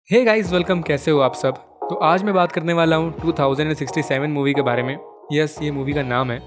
Hey guys, welcome. कैसे हो आप सब? तो आज मैं बात करने वाला हूँ 2067 मूवी के बारे में। यस, ये मूवी का नाम है।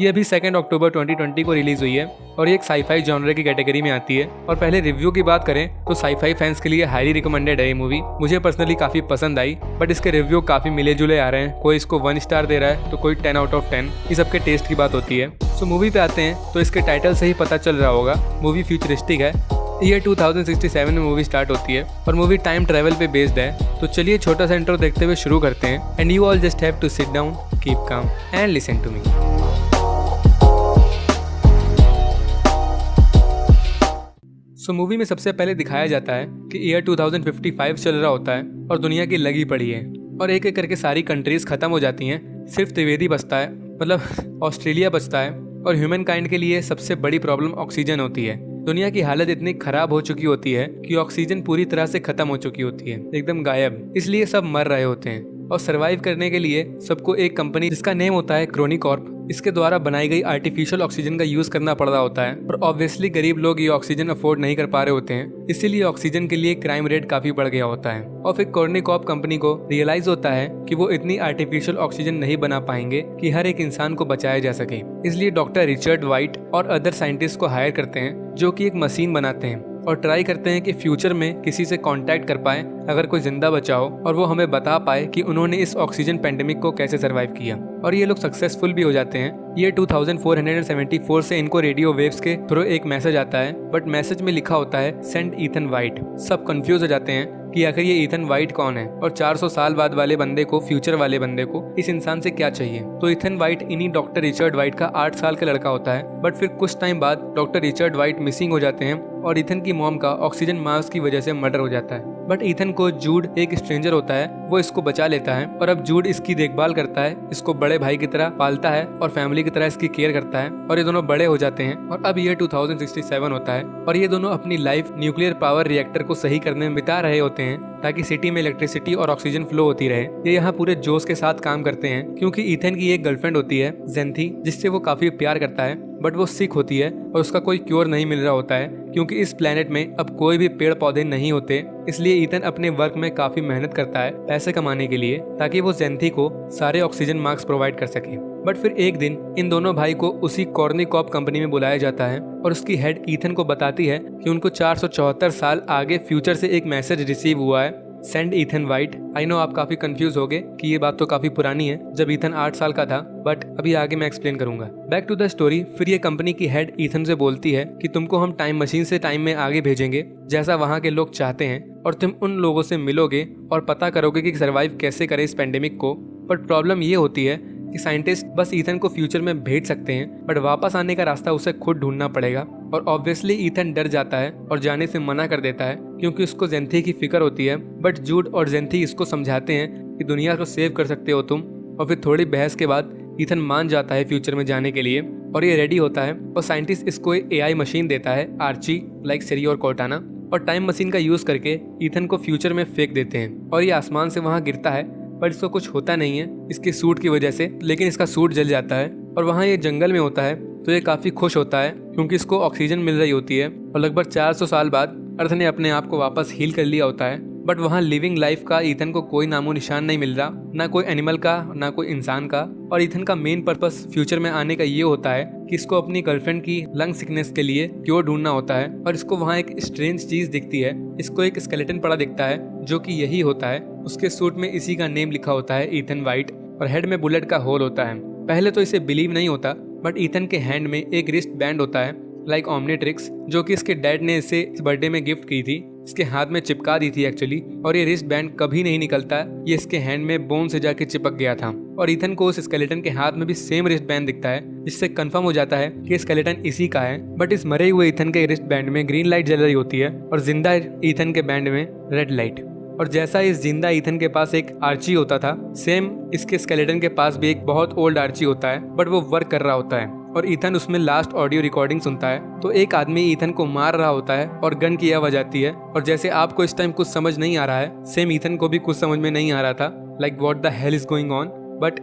ये अभी 2 अक्टूबर 2020 को रिलीज हुई है और ये एक साईफाई जॉनर की कैटेगरी में आती है। और पहले रिव्यू की बात करें तो साईफाई फैंस के लिए हाईली रिकमेंडेड है ये मूवी। मुझे पर्सनली काफी पसंद आई, बट इसके रिव्यू काफी मिले जुले आ रहे हैं। कोई इसको 1 स्टार दे रहा है तो कोई 10 आउट ऑफ 10। ये सबके टेस्ट की बात होती है। सो मूवी पे आते हैं तो इसके टाइटल से ही पता चल रहा होगा मूवी फ्यूचरिस्टिक है। ईयर 2067 में मूवी स्टार्ट होती है और मूवी टाइम ट्रेवल पे बेस्ड है। तो चलिए छोटा सा इंट्रो देखते हुए शुरू करते हैं। And you all just have to sit down, keep calm and listen to me. So movie में सबसे पहले दिखाया जाता है कि ईयर 2055 चल रहा होता है और दुनिया की लगी पड़ी है और एक एक करके सारी कंट्रीज खत्म हो जाती हैं। सिर्फ त्रिवेदी बचता है, मतलब ऑस्ट्रेलिया बचता है। और ह्यूमन काइंड के लिए सबसे बड़ी प्रॉब्लम ऑक्सीजन होती है। दुनिया की हालत इतनी खराब हो चुकी होती है कि ऑक्सीजन पूरी तरह से खत्म हो चुकी होती है, एकदम गायब। इसलिए सब मर रहे होते हैं और सरवाइव करने के लिए सबको एक कंपनी जिसका नेम होता है क्रोनिकॉर्प, इसके द्वारा बनाई गई आर्टिफिशियल ऑक्सीजन का यूज करना पड़ रहा होता है। और ऑब्वियसली गरीब लोग ये ऑक्सीजन अफोर्ड नहीं कर पा रहे होते हैं, इसीलिए ऑक्सीजन के लिए क्राइम रेट काफी बढ़ गया होता है। और फिर क्रोनिकॉर्प कंपनी को रियलाइज होता है कि वो इतनी आर्टिफिशियल ऑक्सीजन नहीं बना पाएंगे कि हर एक इंसान को बचाया जा सके। इसलिए डॉक्टर रिचर्ड वाइट और अदर साइंटिस्ट को हायर करते हैं जो कि एक मशीन बनाते हैं और ट्राई करते हैं कि फ्यूचर में किसी से कांटेक्ट कर पाए अगर कोई जिंदा बचा हो और वो हमें बता पाए कि उन्होंने इस ऑक्सीजन पेंडेमिक को कैसे सरवाइव किया। और ये लोग सक्सेसफुल भी हो जाते हैं। ये 2474 से इनको रेडियो वेव्स के थ्रू एक मैसेज आता है, बट मैसेज में लिखा होता है सेंड ईथन वाइट। सब कंफ्यूज हो जाते हैं कि आखिर ये ईथन वाइट कौन है और 400 साल बाद वाले बंदे को, फ्यूचर वाले बंदे को इस इंसान से क्या चाहिए। तो ईथन वाइट इन्हीं डॉक्टर रिचर्ड वाइट का 8 साल का लड़का होता है। बट फिर कुछ टाइम बाद डॉक्टर रिचर्ड वाइट मिसिंग हो जाते हैं और ईथन की मॉम का ऑक्सीजन मास्क की वजह से मर्डर हो जाता है। बट ईथन को जूड, एक स्ट्रेंजर होता है, वो इसको बचा लेता है और अब जूड इसकी देखभाल करता है, इसको बड़े भाई की तरह पालता है और फैमिली की तरह इसकी केयर करता है। और ये दोनों बड़े हो जाते हैं और अब ये 2067 होता है और ये दोनों अपनी लाइफ न्यूक्लियर पावर रिएक्टर को सही करने में बिता रहे होते हैं ताकि सिटी में इलेक्ट्रिसिटी और ऑक्सीजन फ्लो होती रहे। ये यहाँ पूरे जोश के साथ काम करते हैं क्योंकि ईथन की एक गर्लफ्रेंड होती है जेंथी, जिससे वो काफी प्यार करता है। बट वो सिक होती है और उसका कोई क्योर नहीं मिल रहा होता है क्योंकि इस प्लेनेट में अब कोई भी पेड़ पौधे नहीं होते। इसलिए ईथन अपने वर्क में काफी मेहनत करता है पैसे कमाने के लिए ताकि वो जेंथी को सारे ऑक्सीजन मास्क प्रोवाइड कर सके। बट फिर एक दिन इन दोनों भाई को उसी कॉर्निकॉर्प कंपनी में बुलाया जाता है और उसकी हेड ईथन को बताती है कि उनको 474 साल आगे फ्यूचर से एक मैसेज रिसीव हुआ है, send Ethan white. I know आप काफी कंफ्यूज हो गए कि ये बात तो काफी पुरानी है, जब ईथन 8 साल का था, बट अभी आगे मैं एक्सप्लेन करूंगा। Back to the story. फिर ये कंपनी की हेड ईथन से बोलती है कि तुमको हम टाइम मशीन से टाइम में आगे भेजेंगे जैसा वहाँ के लोग चाहते हैं और तुम उन लोगों से मिलोगे और पता करोगे कि सर्वाइव कैसे करें इस पेंडेमिक को। बट प्रॉब्लम ये होती है कि साइंटिस्ट बस ईथन को फ्यूचर में भेज सकते हैं, बट वापस आने का रास्ता उसे खुद ढूंढना पड़ेगा। और ऑब्वियसली ईथन डर जाता है और जाने से मना कर देता है क्योंकि उसको जेंथी की फिक्र होती है। बट जूड और जेंथी इसको समझाते हैं कि दुनिया को सेव कर सकते हो तुम। और फिर थोड़ी बहस के बाद ईथन मान जाता है फ्यूचर में जाने के लिए और ये रेडी होता है। और साइंटिस्ट इसको एक AI मशीन देता है, आर्ची, लाइक सिरी और कोर्टाना, और टाइम मशीन का यूज करके ईथन को फ्यूचर में फेंक देते हैं और ये आसमान से वहाँ गिरता है। पर इसको कुछ होता नहीं है इसके सूट की वजह से, लेकिन इसका सूट जल जाता है। और वहाँ ये जंगल में होता है तो ये काफी खुश होता है क्योंकि इसको ऑक्सीजन मिल रही होती है और लगभग 400 साल बाद अर्थ ने अपने आप को वापस हील कर लिया होता है। बट वहाँ लिविंग लाइफ का ईथन को कोई नामो निशान नहीं मिल रहा, ना कोई एनिमल का ना कोई इंसान का। और ईथन का मेन पर्पस फ्यूचर में आने का ये होता है कि इसको अपनी गर्लफ्रेंड की लंग सिकनेस के लिए क्योर ढूंढना होता है। और इसको वहाँ एक स्ट्रेंज चीज दिखती है, इसको एक स्केलेटन पड़ा दिखता है जो कि यही होता है। उसके सूट में इसी का नेम लिखा होता है, ईथन वाइट, और हेड में बुलेट का होल होता है। पहले तो इसे बिलीव नहीं होता, बट ईथन के हैंड में एक रिस्ट बैंड होता है, लाइक ओमनीट्रिक्स, जो कि इसके डैड ने इसे इस बर्थडे में गिफ्ट की थी। इसके हाथ में चिपका दी थी एक्चुअली, और ये रिस्ट बैंड कभी नहीं निकलता, ये इसके हैंड में बोन से जाके चिपक गया था। और ईथन को उस स्केलेटन के हाथ में भी सेम रिस्ट बैंड दिखता है, जिससे कंफर्म हो जाता है कि स्केलेटन इसी का है। बट इस मरे हुए ईथन के रिस्ट बैंड में ग्रीन लाइट जल रही होती है और जिंदा ईथन के बैंड में रेड लाइट। और जैसा इस जिंदा ईथन के पास एक आर्ची होता था, सेम इसके स्केलेटन के पास भी एक बहुत ओल्ड आर्ची होता है, बट वो वर्क कर रहा होता है। और ईथन उसमें लास्ट ऑडियो रिकॉर्डिंग सुनता है तो एक आदमी ईथन को मार रहा होता है और गन की आवाज आती है। और जैसे आपको इस टाइम कुछ समझ नहीं आ रहा है, सेम ईथन को भी कुछ समझ में नहीं आ रहा था, like what the hell is going on. But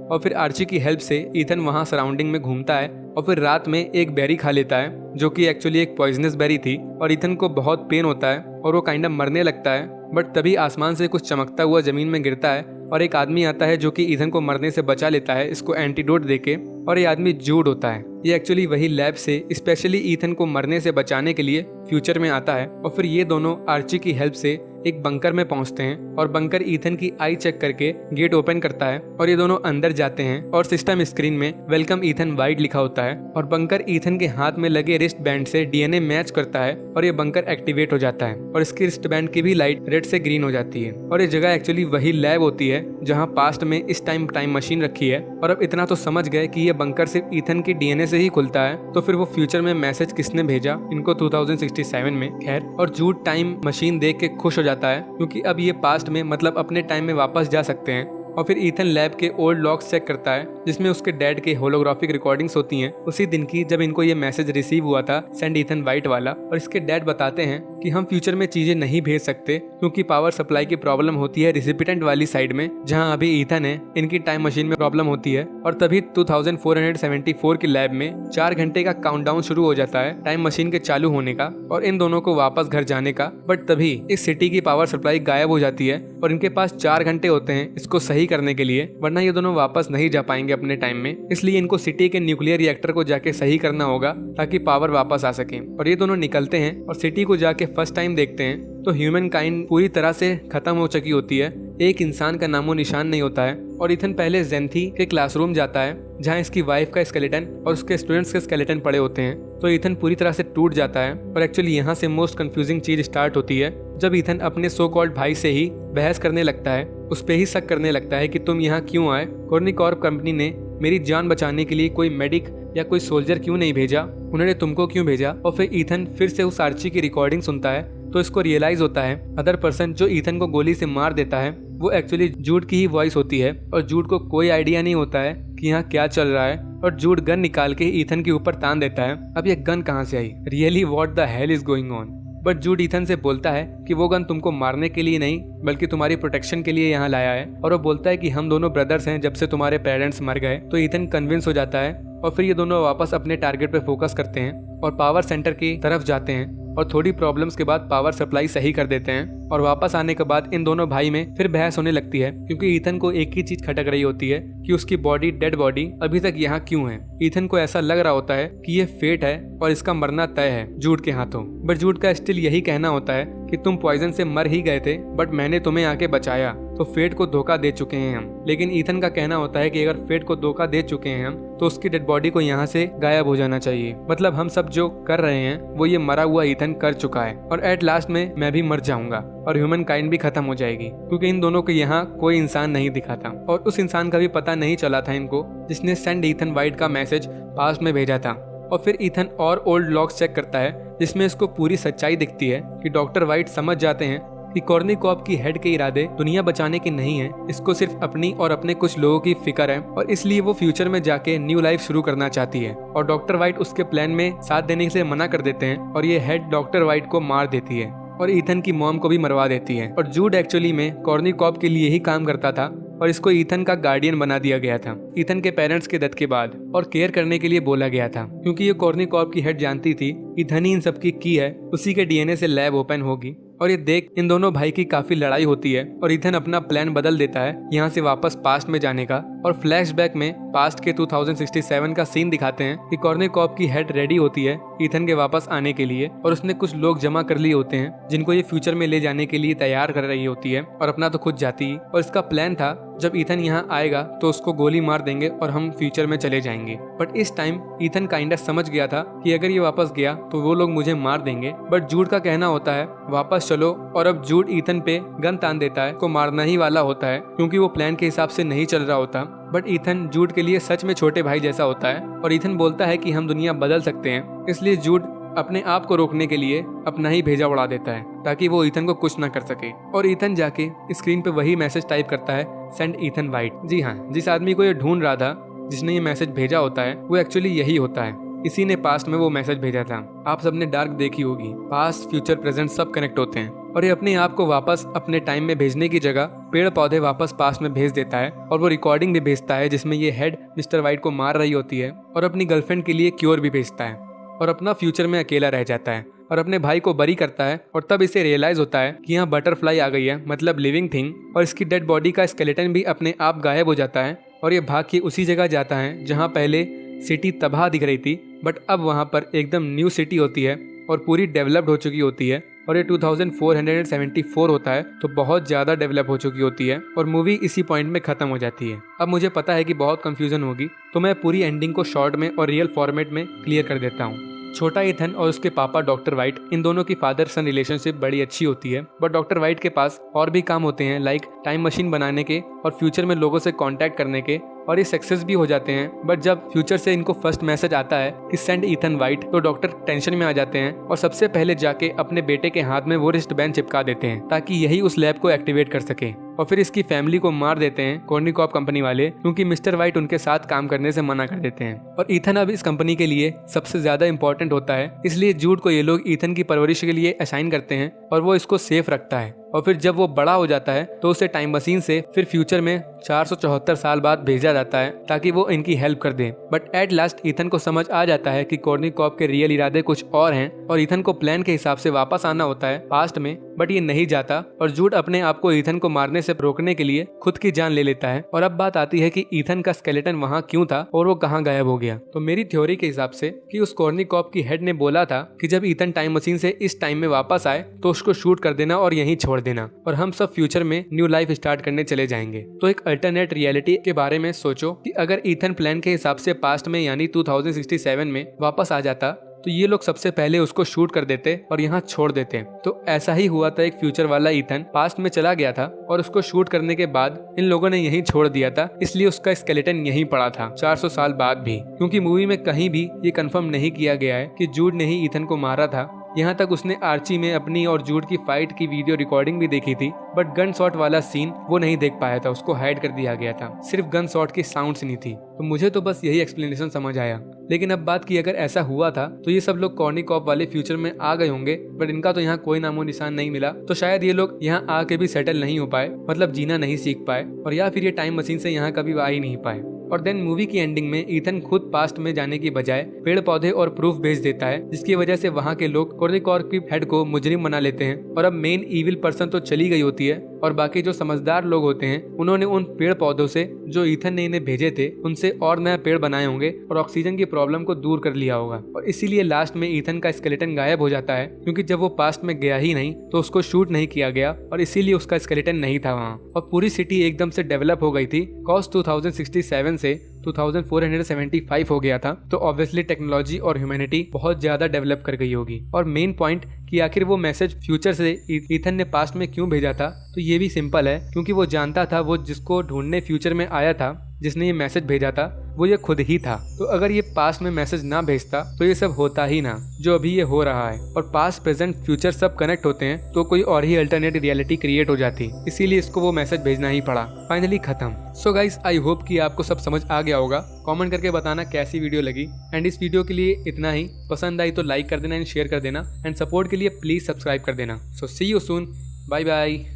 और फिर आर्ची की हेल्प से ईथन वहाँ सराउंडिंग में घूमता है और फिर रात में एक बेरी खा लेता है जो कि एक्चुअली एक पॉइजनस बेरी थी और ईथन को बहुत पेन होता है और वो काइंड ऑफ मरने लगता है। बट तभी आसमान से कुछ चमकता हुआ जमीन में गिरता है और एक आदमी आता है जो कि ईथन को मरने से बचा लेता है इसको एंटीडोट देके, और ये आदमी जूड होता है। ये एक्चुअली वही लैब से स्पेशली ईथन को मरने से बचाने के लिए फ्यूचर में आता है और फिर ये दोनों आर्ची की हेल्प से एक बंकर में पहुंचते हैं और बंकर ईथन की आई चेक करके गेट ओपन करता है और ये दोनों अंदर जाते हैं और सिस्टम स्क्रीन में वेलकम ईथन वाइट लिखा होता है और बंकर ईथन के हाथ में लगे रिस्ट बैंड से डीएनए मैच करता है और ये बंकर एक्टिवेट हो जाता है और इसकी रिस्ट बैंड की भी लाइट रेड से ग्रीन हो जाती है। और ये जगह एक्चुअली वही लैब होती है जहाँ पास्ट में इस टाइम मशीन रखी है। और अब इतना तो समझ गए कि ये बंकर सिर्फ ईथन की डीएनए से ही खुलता है, तो फिर वो फ्यूचर में मैसेज किसने भेजा इनको 2067 में। खैर, और जूड टाइम मशीन देख के खुश हो जाता है क्योंकि अब ये पास्ट में मतलब अपने टाइम में वापस जा सकते हैं। और फिर ईथन लैब के ओल्ड लॉग्स चेक करता है जिसमें उसके डैड के होलोग्राफिक रिकॉर्डिंग्स होती हैं उसी दिन की जब इनको ये मैसेज रिसीव हुआ था सेंड ईथन वाइट वाला। और इसके डैड बताते हैं कि हम फ्यूचर में चीजें नहीं भेज सकते क्योंकि पावर सप्लाई की प्रॉब्लम होती है रिसिपिटेंट वाली साइड में जहां अभी ईथन है, इनकी टाइम मशीन में प्रॉब्लम होती है। और तभी 2474 की लैब में 4 घंटे का काउंटडाउन शुरू हो जाता है टाइम मशीन के चालू होने का और इन दोनों को वापस घर जाने का। बट तभी इस सिटी की पावर सप्लाई गायब हो जाती है और इनके पास 4 घंटे होते हैं इसको सही करने के लिए, वरना ये दोनों वापस नहीं जा पाएंगे अपने टाइम में। इसलिए इनको सिटी के न्यूक्लियर रिएक्टर को जाके सही करना होगा ताकि पावर वापस आ सके। और ये दोनों निकलते हैं और सिटी को जाके फर्स्ट टाइम देखते हैं तो ह्यूमन काइंड पूरी तरह से खत्म हो चुकी होती है, एक इंसान का नामो निशान नहीं होता है। और ईथन पहले जेंथी के क्लासरूम जाता है जहाँ इसकी वाइफ का स्केलेटन और उसके स्टूडेंट्स के स्केलेटन पड़े होते हैं, तो ईथन पूरी तरह से टूट जाता है। और एक्चुअली यहाँ से मोस्ट कंफ्यूजिंग चीज स्टार्ट होती है जब ईथन अपने सो कॉल्ड भाई से ही बहस करने लगता है, उस पे ही शक करने लगता है कि तुम यहाँ क्यों आए, कॉर्निकॉर्प कंपनी ने मेरी जान बचाने के लिए कोई मेडिक या कोई सोल्जर क्यों नहीं भेजा, उन्होंने तुमको क्यों भेजा। और फिर ईथन फिर से उस आर्ची की रिकॉर्डिंग सुनता है तो इसको रियलाइज होता है अदर पर्सन जो ईथन को गोली से मार देता है वो एक्चुअली जूड की ही वॉइस होती है और जूड को कोई आइडिया नहीं होता है कि यहाँ क्या चल रहा है। और जूड गन निकाल के ईथन के ऊपर तान देता है। अब ये गन कहाँ से आई, really what the hell is going on. But Jude Ethan से बोलता है कि वो गन तुमको मारने के लिए नहीं बल्कि तुम्हारी प्रोटेक्शन के लिए यहाँ लाया है। और वो बोलता है कि हम दोनों ब्रदर्स हैं जब से तुम्हारे पेरेंट्स मर गए। तो ईथन कन्विंस हो जाता है और फिर ये दोनों वापस अपने टारगेट पे फोकस करते हैं और पावर सेंटर की तरफ जाते हैं और थोड़ी प्रॉब्लम्स के बाद पावर सप्लाई सही कर देते हैं। और वापस आने के बाद इन दोनों भाई में फिर बहस होने लगती है क्योंकि ईथन को एक ही चीज खटक रही होती है कि उसकी बॉडी, डेड बॉडी अभी तक यहाँ क्यों है। ईथन को ऐसा लग रहा होता है कि ये फेट है और इसका मरना तय है जूड के हाथों। बट जूड का स्टिल यही कहना होता है कि तुम पॉइजन से मर ही गए थे बट मैंने तुम्हें आके बचाया, तो फेट को धोखा दे चुके हैं हम। लेकिन ईथन का कहना होता है कि अगर फेट को धोखा दे चुके हैं हम तो उसकी डेड बॉडी को यहाँ से गायब हो जाना चाहिए। मतलब हम सब जो कर रहे हैं वो ये मरा हुआ ईथन कर चुका है और एट लास्ट में मैं भी मर जाऊंगा और ह्यूमन काइंड भी खत्म हो जाएगी क्योंकि इन दोनों को यहाँ कोई इंसान नहीं दिखा था और उस इंसान का भी पता नहीं चला था इनको जिसने सेंड ईथन वाइट का मैसेज पास्ट में भेजा था। और फिर ईथन और ओल्ड लॉग्स चेक करता है जिसमें इसको पूरी सच्चाई दिखती है कि डॉक्टर वाइट समझ जाते हैं कि कॉर्निकॉर्प की हेड के इरादे दुनिया बचाने के नहीं है, इसको सिर्फ अपनी और अपने कुछ लोगों की फिक्र है और इसलिए वो फ्यूचर में जाके न्यू लाइफ शुरू करना चाहती है। और डॉक्टर वाइट उसके प्लान में साथ देने से मना कर देते हैं और ये हेड डॉक्टर वाइट को मार देती है और ईथन की मॉम को भी मरवा देती है। और जूड एक्चुअली में कॉर्निकॉर्प के लिए ही काम करता था और इसको ईथन का गार्डियन बना दिया गया था ईथन के पेरेंट्स के डेथ के बाद और केयर करने के लिए बोला गया था क्योंकि ये कॉर्निकॉर्प की हेड जानती थी ईथन ही इन सब की है, उसी के डीएनए से लैब ओपन होगी। और ये देख इन दोनों भाई की काफी लड़ाई होती है और ईथन अपना प्लान बदल देता है यहाँ से वापस पास्ट में जाने का। और फ्लैशबैक में पास्ट के 2067 का सीन दिखाते हैं कि कॉर्निकॉर्प की हेड रेडी होती है ईथन के वापस आने के लिए और उसने कुछ लोग जमा कर लिए होते हैं जिनको ये फ्यूचर में ले जाने के लिए तैयार कर रही होती है और अपना तो खुद जाती है। और इसका प्लान था जब ईथन यहाँ आएगा तो उसको गोली मार देंगे और हम फ्यूचर में चले जाएंगे। बट इस टाइम ईथन काइंडा समझ गया था कि अगर ये वापस गया तो वो लोग मुझे मार देंगे। बट जूड का कहना होता है वापस चलो और अब जूड ईथन पे गन तान देता है, को मारना ही वाला होता है क्योंकि वो प्लान के हिसाब से नहीं चल रहा होता। बट ईथन जूड के लिए सच में छोटे भाई जैसा होता है और ईथन बोलता है कि हम दुनिया बदल सकते हैं, इसलिए जूड अपने आप को रोकने के लिए अपना ही भेजा उड़ा देता है ताकि वो ईथन को कुछ ना कर सके। और ईथन जाके स्क्रीन पे वही मैसेज टाइप करता है, सेंड ईथन वाइट। जी हाँ, जिस आदमी को ये ढूंढ रहा था, जिसने ये मैसेज भेजा होता है, वो एक्चुअली यही होता है। इसी ने पास्ट में वो मैसेज भेजा था। आप सबने डार्क देखी होगी, पास्ट फ्यूचर प्रेजेंट सब कनेक्ट होते हैं और ये अपने आप को वापस अपने टाइम में भेजने की जगह पेड़ पौधे वापस पास्ट में भेज देता है और वो रिकॉर्डिंग भी भेजता है जिसमें ये हेड मिस्टर वाइट को मार रही होती है और अपनी गर्लफ्रेंड के लिए क्योर भी भेजता है और अपना फ्यूचर में अकेला रह जाता है और अपने भाई को बरी करता है। और तब इसे रियलाइज होता है कि यहाँ बटरफ्लाई आ गई है, मतलब लिविंग थिंग, और इसकी डेड बॉडी का स्केलेटन भी अपने आप गायब हो जाता है और ये भाग के उसी जगह जाता है जहाँ पहले सिटी तबाह दिख रही थी, बट अब वहाँ पर एकदम न्यू सिटी होती है और पूरी डेवलप्ड हो चुकी होती है और ये 2474 होता है, तो बहुत ज़्यादा डेवलप हो चुकी होती है और मूवी इसी पॉइंट में ख़त्म हो जाती है। अब मुझे पता है कि बहुत कंफ्यूजन होगी, तो मैं पूरी एंडिंग को शॉर्ट में और रियल फॉर्मेट में क्लियर कर देता हूँ। छोटा इथन और उसके पापा डॉक्टर वाइट, इन दोनों की फादर सन रिलेशनशिप बड़ी अच्छी होती है, बट डॉक्टर वाइट के पास और भी काम होते हैं, लाइक टाइम मशीन बनाने के और फ्यूचर में लोगों से कांटेक्ट करने के, और ये सक्सेस भी हो जाते हैं। बट जब फ्यूचर से इनको फर्स्ट मैसेज आता है कि सेंड इथन वाइट, तो डॉक्टर टेंशन में आ जाते हैं और सबसे पहले जाके अपने बेटे के हाथ में वो रिस्ट बैंड चिपका देते हैं ताकि यही उस लैब को एक्टिवेट कर सके। और फिर इसकी फैमिली को मार देते हैं कॉर्निकॉप कंपनी वाले, क्योंकि मिस्टर वाइट उनके साथ काम करने से मना कर देते हैं। और इथन अब इस कंपनी के लिए सबसे ज्यादा इंपॉर्टेंट होता है, इसलिए जूड को ये लोग इथन की परवरिश के लिए असाइन करते हैं और वो इसको सेफ रखता है। और फिर जब वो बड़ा हो जाता है तो उसे टाइम मशीन से फिर फ्यूचर में 474 साल बाद भेजा जाता है ताकि वो इनकी हेल्प कर दे। बट एट लास्ट इथन को समझ आ जाता है कि कॉर्निकॉप के रियल इरादे कुछ और हैं और इथन को प्लान के हिसाब से वापस आना होता है पास्ट में, बट ये नहीं जाता और जूड अपने आप को इथन को मारने से रोकने के लिए खुद की जान ले लेता है। और अब बात आती है कि इथन का स्केलेटन वहाँ क्यों था और वो कहाँ गायब हो गया। तो मेरी थ्योरी के हिसाब से कि उस कॉर्निकॉप की हेड ने बोला था कि जब इथन टाइम मशीन से इस टाइम में वापस आए तो उसको शूट कर देना और यहीं छोड़ देना और हम सब फ्यूचर में न्यू लाइफ स्टार्ट करने चले जाएंगे। तो एक अल्टरनेट रियलिटी के बारे में सोचो कि अगर इथन प्लान के हिसाब से पास्ट में यानी 2067 में वापस आ जाता तो ये लोग सबसे पहले उसको शूट कर देते और यहाँ छोड़ देते। तो ऐसा ही हुआ था, एक फ्यूचर वाला इथन पास्ट में चला गया था और उसको शूट करने के बाद इन लोगों ने यहीं छोड़ दिया था, इसलिए उसका स्केलेटन यहीं पड़ा था 400 साल बाद भी, क्योंकि मूवी में कहीं भी ये कंफर्म नहीं किया गया है कि जूड ने ही इथन को मारा था। यहाँ तक उसने आर्ची में अपनी और जूड की फाइट की वीडियो रिकॉर्डिंग भी देखी थी, बट गन शॉट वाला सीन वो नहीं देख पाया था, उसको हाइड कर दिया गया था, सिर्फ गन शॉट की साउंड नहीं थी। तो मुझे तो बस यही एक्सप्लेनेशन समझ आया। लेकिन अब बात की अगर ऐसा हुआ था तो ये सब लोग कॉर्निकॉप वाले फ्यूचर में आ गए होंगे, बट इनका तो यहाँ कोई नामो निशान नहीं मिला, तो शायद ये लोग यहाँ आके भी सेटल नहीं हो पाए, मतलब जीना नहीं सीख पाए, और या फिर ये टाइम मशीन से यहाँ कभी आ ही नहीं पाए। और देन मूवी की एंडिंग में इथन खुद पास्ट में जाने की बजाय पेड़ पौधे और प्रूफ भेज देता है, जिसकी वजह से वहाँ के लोग कॉर्निकॉप की हेड को मुजरिम बना लेते हैं। और अब मेन इविल पर्सन तो चली गई होती है और बाकी जो समझदार लोग होते हैं उन्होंने उन पेड़ पौधों से जो इथन ने इन्हें भेजे थे उनसे और नया पेड़ बनाए होंगे और ऑक्सीजन की प्रॉब्लम को दूर कर लिया होगा। और इसीलिए लास्ट में इथन का स्केलेटन गायब हो जाता है, क्योंकि जब वो पास्ट में गया ही नहीं तो उसको शूट नहीं किया गया और इसीलिए उसका स्केलेटन नहीं था वहाँ। और पूरी सिटी एकदम से डेवलप हो गई थी, कॉस 2067 से 2475 हो गया था, तो ऑब्वियसली टेक्नोलॉजी और ह्यूमैनिटी बहुत ज्यादा डेवलप कर गई होगी। और मेन पॉइंट कि आखिर वो मैसेज फ्यूचर से इथन ने पास्ट में क्यों भेजा था, तो ये भी सिंपल है, क्योंकि वो जानता था वो जिसको ढूंढने फ्यूचर में आया था, जिसने ये मैसेज भेजा था, वो ये खुद ही था। तो अगर ये पास्ट में मैसेज ना भेजता तो ये सब होता ही ना जो अभी ये हो रहा है। और पास्ट प्रेजेंट फ्यूचर सब कनेक्ट होते हैं तो कोई और ही अल्टरनेट रियलिटी क्रिएट हो जाती, इसीलिए इसको वो मैसेज भेजना ही पड़ा। फाइनली खत्म। सो गाइस, आई होप कि आपको सब समझ आ गया होगा। कमेंट करके बताना कैसी वीडियो लगी, एंड इस वीडियो के लिए इतना ही। पसंद आई तो लाइक कर देना एंड शेयर कर देना, एंड सपोर्ट के लिए प्लीज सब्सक्राइब कर देना। सो सी यू सून, बाय बाय।